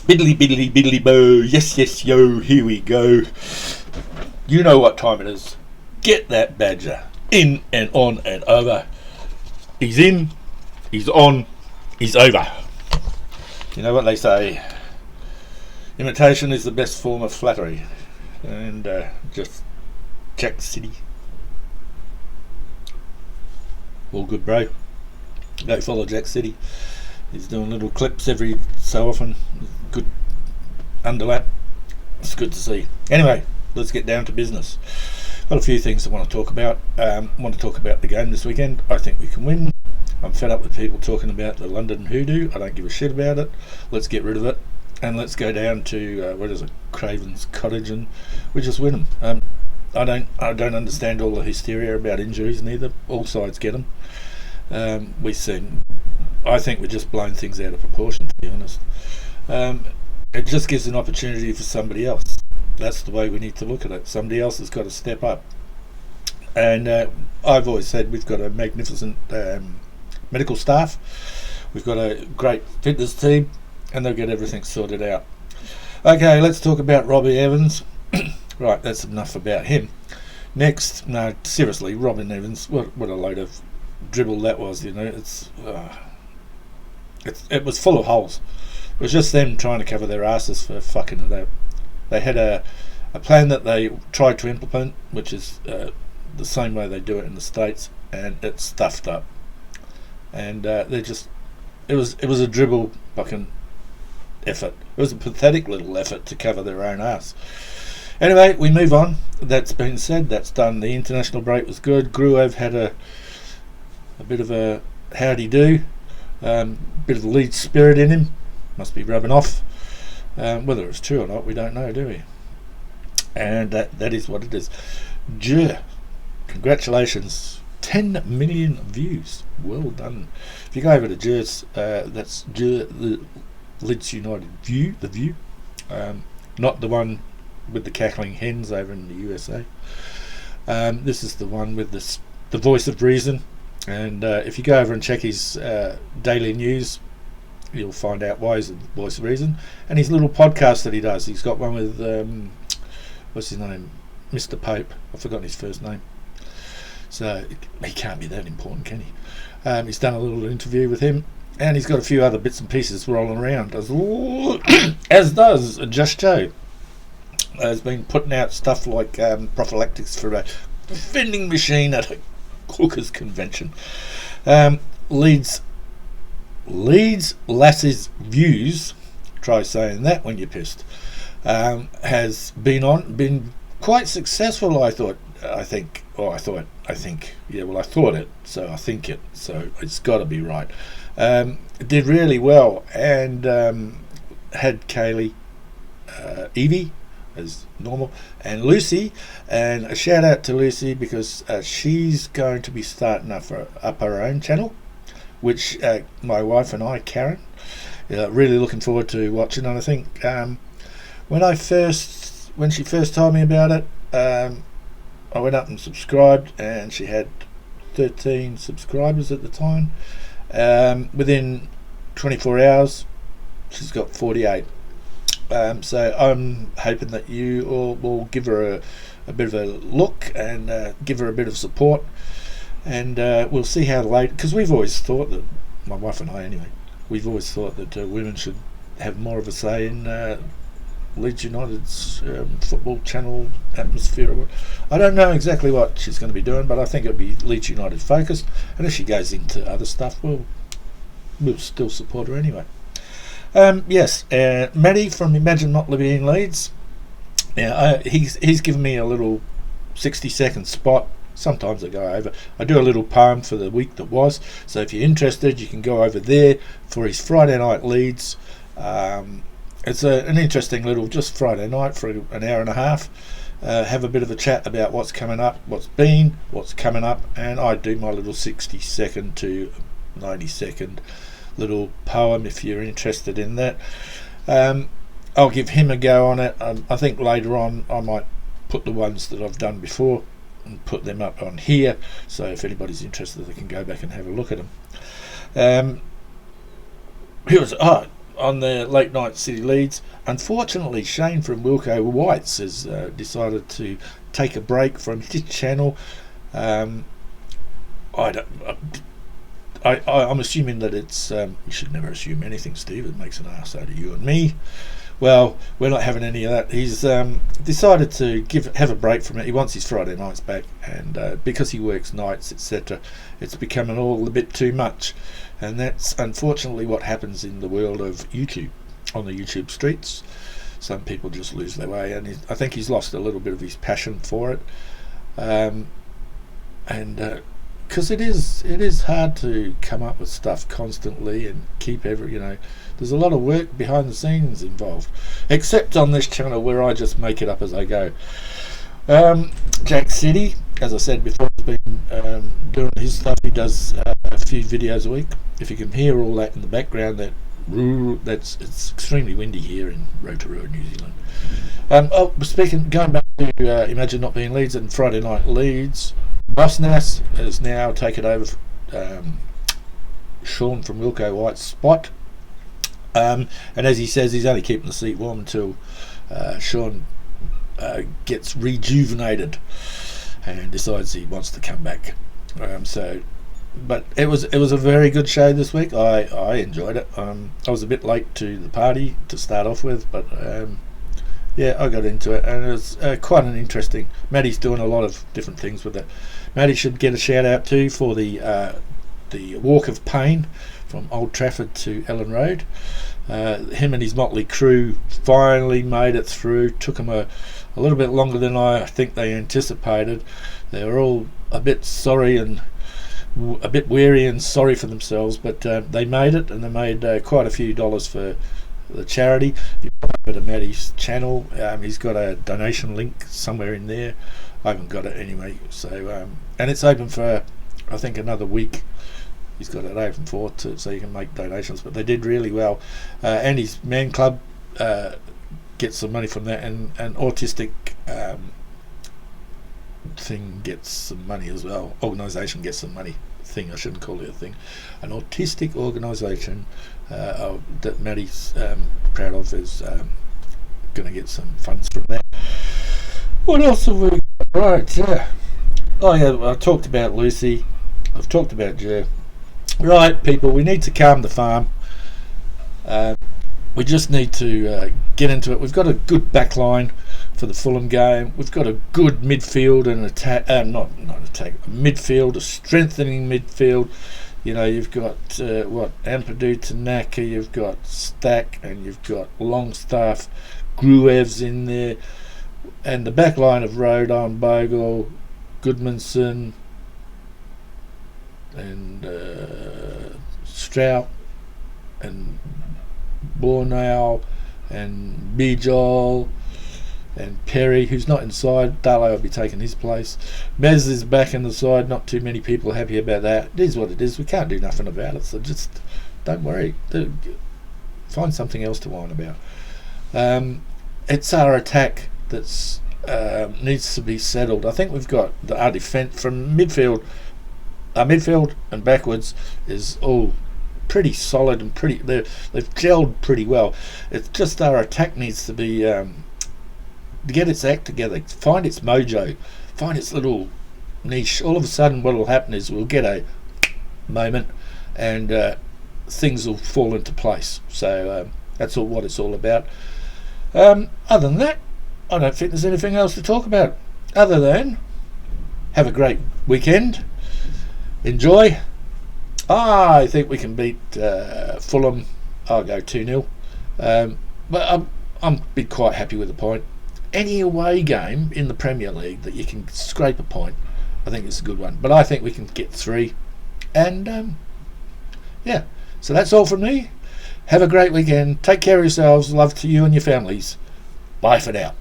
Biddly biddly biddly bo, yes yes yo, here we go. You know what time it is. Get that badger in and on and over. He's in, he's on, he's over. You know what they say, imitation is the best form of flattery. And just Jack City. All good, bro. Go follow Jack City. He's doing little clips every so often. Good underlap. It's good to see. Anyway, let's get down to business. Got a few things I want to talk about. Want to talk about the game this weekend. I think we can win. I'm fed up with people talking about the London hoodoo. I don't give a shit about it. Let's get rid of it. And let's go down to Craven's Cottage, and we just win them. I don't understand all the hysteria about injuries neither. All sides get them. I think we're just blowing things out of proportion, to be honest. It just gives an opportunity for somebody else. That's the way we need to look at it. Somebody else has got to step up. And I've always said we've got a magnificent medical staff. We've got a great fitness team, and they'll get everything sorted out. Okay, let's talk about Robbie Evans. Right, that's enough about him. Next, no, seriously, Robin Evans, what a load of dribble that was, you know. It was full of holes. It was just them trying to cover their asses for fucking it up. They had a plan that they tried to implement, which is the same way they do it in the States, and it's stuffed up. And it was a dribble fucking effort. It was a pathetic little effort to cover their own ass. Anyway, we move on. That's been said, that's done. The international break was good. Gruev had a bit of a howdy do, bit of the Leeds spirit in him. Must be rubbing off. Whether it's true or not, we don't know, do we? And that is what it is. Congratulations. 10 million views. Well done. If you go over to Jur's, that's the Leeds United View, the View. Not the one with the cackling hens over in the USA. This is the one with the voice of reason. And if you go over and check his daily news, you'll find out why he's the voice of reason. And his little podcast that he does, he's got one with what's his name, Mr. Pope. I've forgotten his first name, so he can't be that important, can he? He's done a little interview with him, and he's got a few other bits and pieces rolling around, as does Just Joe. Has been putting out stuff like prophylactics for a vending machine at a cookers convention. Leeds Lass's Views, try saying that when you're pissed, has been quite successful. I thought it, so I think it, so it's got to be right. It did really well, and had Kaylee, Evie as normal, and Lucy, and a shout out to Lucy because she's going to be starting up her own channel, which my wife and I, Karen, really looking forward to watching. And I think when she first told me about it, I went up and subscribed, and she had 13 subscribers at the time. Within 24 hours, she's got 48. So I'm hoping that you all will give her a bit of a look and give her a bit of support, and we'll see how late, because we've always thought that, my wife and I anyway, we've always thought that women should have more of a say in Leeds United's football channel atmosphere. I don't know exactly what she's going to be doing, but I think it'll be Leeds United focused, and if she goes into other stuff, we'll still support her anyway. Yes, Matty from Imagine Not Living in Leeds. Yeah, he's given me a little 60-second spot. Sometimes I go over. I do a little poem for the week that was. So if you're interested, you can go over there for his Friday night Leeds. It's an interesting little, just Friday night for an hour and a half. Have a bit of a chat about what's coming up, what's been, what's coming up, and I do my little 60-second to 90-second little poem if you're interested in that. I'll give him a go on it. I think later on I might put the ones that I've done before and put them up on here, so if anybody's interested they can go back and have a look at them. Here was on the late night City Leeds. Unfortunately, Shane from Wilco Whites has decided to take a break from his channel. I'm assuming that it's you should never assume anything, Steve. It makes an ass out of you and me. Well, we're not having any of that. He's decided to have a break from it. He wants his Friday nights back, and because he works nights, etc., it's becoming all a bit too much. And that's unfortunately what happens in the world of YouTube, on the YouTube streets. Some people just lose their way, and I think he's lost a little bit of his passion for it. Because it is hard to come up with stuff constantly and keep there's a lot of work behind the scenes involved, except on this channel where I just make it up as I go. Jack City, as I said before, has been doing his stuff. He does a few videos a week. If you can hear all that in the background, it's extremely windy here in Rotorua, New Zealand. Going back to Imagine Not Being Leeds and Friday Night Leeds, Busnas has now taken over Sean from Wilco White's spot. And as he says, he's only keeping the seat warm until Sean gets rejuvenated and decides he wants to come back. But it was a very good show this week. I enjoyed it. I was a bit late to the party to start off with, but yeah, I got into it, and it was quite an interesting. Maddie's doing a lot of different things with it. Maddie should get a shout out too for the Walk of Pain from Old Trafford to Ellen Road. Him and his motley crew finally made it through. Took them a little bit longer than I think they anticipated. They were all a bit sorry and a bit weary and sorry for themselves, but they made it, and they made quite a few dollars for the charity. If you go over to Maddie's channel, he's got a donation link somewhere in there. I haven't got it anyway, so and it's open for I think another week. He's got it open for so you can make donations, but they did really well. And his man club gets some money from that, and an autistic thing gets some money as well. Organisation gets some money. I shouldn't call it a thing. An autistic organisation that Maddie's proud of is going to get some funds from that. What else have we got? Right, yeah. Oh yeah, I talked about Lucy. I've talked about Joe. Right, people, we need to calm the farm. We just need to get into it. We've got a good back line for the Fulham game. We've got a good midfield and attack. Not attack. Midfield, a strengthening midfield. You know, you've got Ampadu, Tanaka. You've got Stack, and you've got Longstaff, Gruev's in there, and the back line of Rodon, Bogle, Goodmanson, and Strout, and Bornau, and Bijol, and Perry, who's not inside. Darlow will be taking his place. Mez is back in the side. Not too many people happy about that. It is what it is. We can't do nothing about it, so just don't worry. Find something else to whine about. It's our attack that's needs to be settled. I think we've got our defence from midfield. Our midfield and backwards is all pretty solid and they've gelled pretty well. It's just our attack needs to be to get its act together, find its mojo, find its little niche. All of a sudden what will happen is we'll get a moment and things will fall into place. So that's what it's all about. Other than that, I don't think there's anything else to talk about other than have a great weekend, enjoy. I think we can beat Fulham. I'll go 2-0, but I'm be quite happy with the point. Any away game in the Premier League that you can scrape a point, I think it's a good one. But I think we can get 3, and yeah. So that's all from me. Have a great weekend. Take care of yourselves. Love to you and your families. Bye for now.